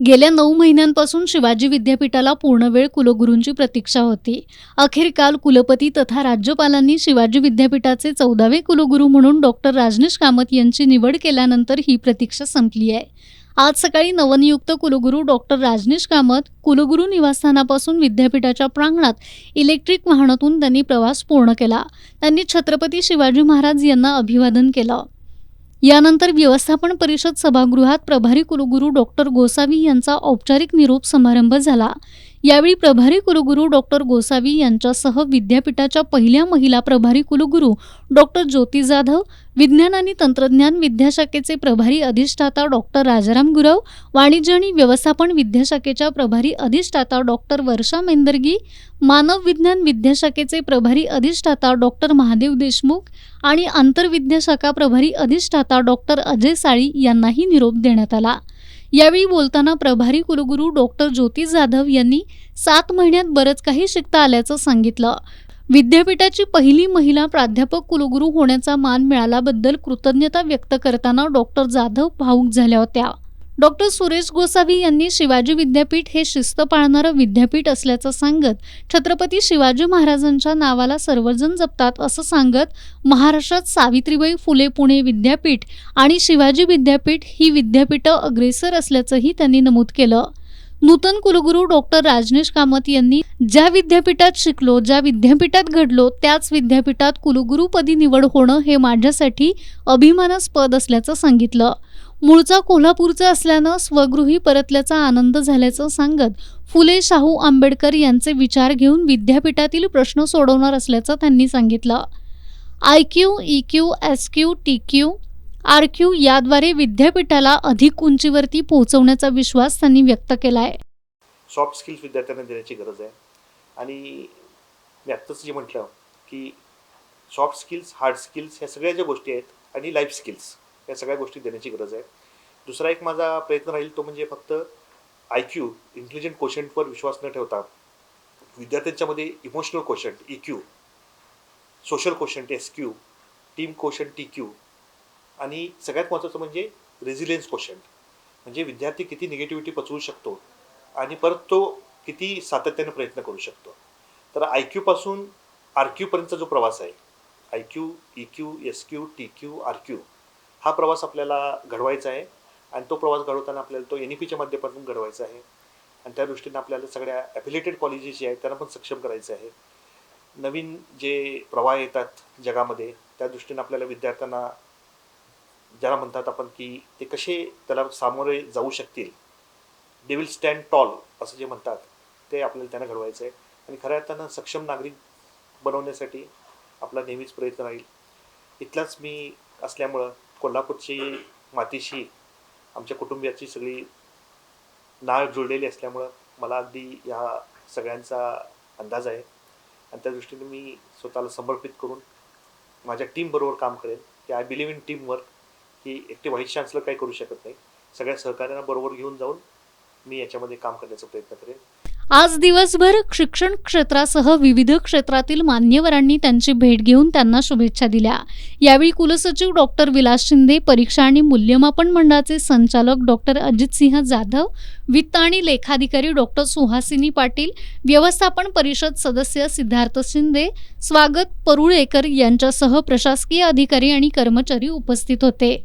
गेल्या 9 महिन्यांपासून शिवाजी विद्यापीठाला पूर्णवेळ कुलगुरूंची प्रतीक्षा होती। अखेर काल कुलपती तथा राज्यपालांनी शिवाजी विद्यापीठाचे 14वे कुलगुरू म्हणून डॉक्टर राजनीश कामत यांची निवड केल्यानंतर ही प्रतीक्षा संपली आहे। आज सकाळी नवनियुक्त कुलगुरू डॉक्टर राजनीश कामत कुलगुरू निवासस्थानापासून विद्यापीठाच्या प्रांगणात इलेक्ट्रिक वाहनातून त्यांनी प्रवास पूर्ण केला। त्यांनी छत्रपती शिवाजी महाराज यांना अभिवादन केलं। यानंतर व्यवस्थापन परिषद सभागृहात प्रभारी कुलगुरू डॉक्टर गोसावी यांचा औपचारिक निरोप समारंभ झाला। यावेळी प्रभारी कुलगुरू डॉक्टर गोसावी यांच्यासह विद्यापीठाच्या पहिल्या महिला प्रभारी कुलगुरू डॉक्टर ज्योती जाधव, विज्ञान आणि तंत्रज्ञान विद्याशाखेचे प्रभारी अधिष्ठाता डॉक्टर राजाराम गुरव, वाणिज्य आणि व्यवस्थापन विद्याशाखेच्या प्रभारी अधिष्ठाता डॉक्टर वर्षा मेंदरगी, मानव विज्ञान विद्याशाखेचे प्रभारी अधिष्ठाता डॉक्टर महादेव देशमुख आणि आंतरविद्याशाखा प्रभारी अधिष्ठाता डॉक्टर अजय साळी यांनाही निरोप देण्यात आला। यावेळी बोलताना प्रभारी कुलगुरू डॉक्टर ज्योती जाधव यांनी 7 महिन्यात बरंच काही शिकता आल्याचं सांगितलं। विद्यापीठाची पहिली महिला प्राध्यापक कुलगुरू होण्याचा मान मिळाल्याबद्दल कृतज्ञता व्यक्त करताना डॉक्टर जाधव भावुक झाल्या होत्या। डॉक्टर सुरेश गोसावी यांनी शिवाजी विद्यापीठ हे शिस्त पाळणारं विद्यापीठ असल्याचं सांगत छत्रपती शिवाजी महाराजांच्या नावाला सर्वजण जपतात असं सांगत महाराष्ट्रात सावित्रीबाई फुले पुणे विद्यापीठ आणि शिवाजी विद्यापीठ ही विद्यापीठं अग्रेसर असल्याचंही त्यांनी नमूद केलं। नूतन कुलगुरू डॉक्टर राजनीश कामत यांनी ज्या विद्यापीठात शिकलो, ज्या विद्यापीठात घडलो त्याच विद्यापीठात कुलगुरूपदी निवड होणं हे माझ्यासाठी अभिमानास्पद असल्याचं सांगितलं। मूळचा कोल्हापूरचा असल्यानं स्वगृही परतल्याचा आनंद झाल्याचं सांगत फुले शाहू आंबेडकर यांचे विचार घेऊन विद्यापीठातील प्रश्न सोडवणार असल्याचं त्यांनी सांगितलं। IQ, EQ, SQ, TQ, RQ याद्वारे विद्यापीठाला अधिक उंचीवरती पोहोचवण्याचा विश्वास त्यांनी व्यक्त केलाय। सॉफ्ट स्किल्स विद्यार्थ्यांना देण्याची गरज आहे आणि मी आत्ताच जे म्हटलं की सॉफ्ट स्किल्स, हार्ड स्किल्स ह्या सगळ्या ज्या गोष्टी आहेत आणि लाईफ स्किल्स या सगळ्या गोष्टी देण्याची गरज आहे। दुसरा एक माझा प्रयत्न राहील तो म्हणजे फक्त IQ इंटेलिजंट कोशंटवर विश्वास न ठेवता विद्यार्थ्यांच्यामध्ये emotional quotient EQ, social quotient SQ, team quotient TQ आणि सगळ्यात महत्त्वाचं म्हणजे रेझिलियन्स कोशंट, म्हणजे विद्यार्थी किती निगेटिव्हिटी पचवू शकतो आणि परत तो किती सातत्याने प्रयत्न करू शकतो। तर IQ पासून RQ पर्यंतचा जो प्रवास आहे, IQ, EQ, SQ, TQ, RQ हा प्रवास आपल्याला घडवायचा आहे आणि तो प्रवास घडवताना आपल्याला तो NEPच्या माध्यमातून घडवायचा आहे आणि त्या दृष्टीने आपल्याला सगळ्या ॲफिलिएटेड कॉलेजेस जे आहेत त्यांना पण सक्षम करायचं आहे। नवीन जे प्रवाह येतात जगामध्ये त्या दृष्टीने आपल्याला विद्यार्थ्यांना ज्याला म्हणतात आपण की ते कसे त्याला सामोरे जाऊ शकतील, दे विल स्टँड टॉल असं जे म्हणतात ते आपल्याला त्यांना घडवायचं आहे आणि खऱ्या अर्थानं सक्षम नागरिक बनवण्यासाठी आपला नेहमीच प्रयत्न राहील। इथलाच मी असल्यामुळं कोल्हापूरची मातीशी आमच्या कुटुंबियाची सगळी नाळ जुळलेली असल्यामुळं मला अगदी या सगळ्यांचा अंदाज आहे आणि त्या दृष्टीने मी स्वतःला समर्पित करून माझ्या टीमबरोबर काम करेन की I believe in team work, की एकटे व्हाईस चान्सलर काही करू शकत नाही, सगळ्या सहकार्यांना बरोबर घेऊन जाऊन मी याच्यामध्ये काम करण्याचा प्रयत्न करेन। आज दिवसभर शिक्षण क्षेत्रासह विविध क्षेत्रातील मान्यवरांनी त्यांची भेट घेऊन त्यांना शुभेच्छा दिल्या। यावेळी कुलसचिव डॉक्टर विलास शिंदे, परीक्षा आणि मूल्यमापन मंडळाचे संचालक डॉक्टर अजितसिंह जाधव, वित्त आणि लेखाधिकारी डॉक्टर सुहासिनी पाटील, व्यवस्थापन परिषद सदस्य सिद्धार्थ शिंदे, स्वागत परुळेकर यांच्यासह प्रशासकीय अधिकारी आणि कर्मचारी उपस्थित होते।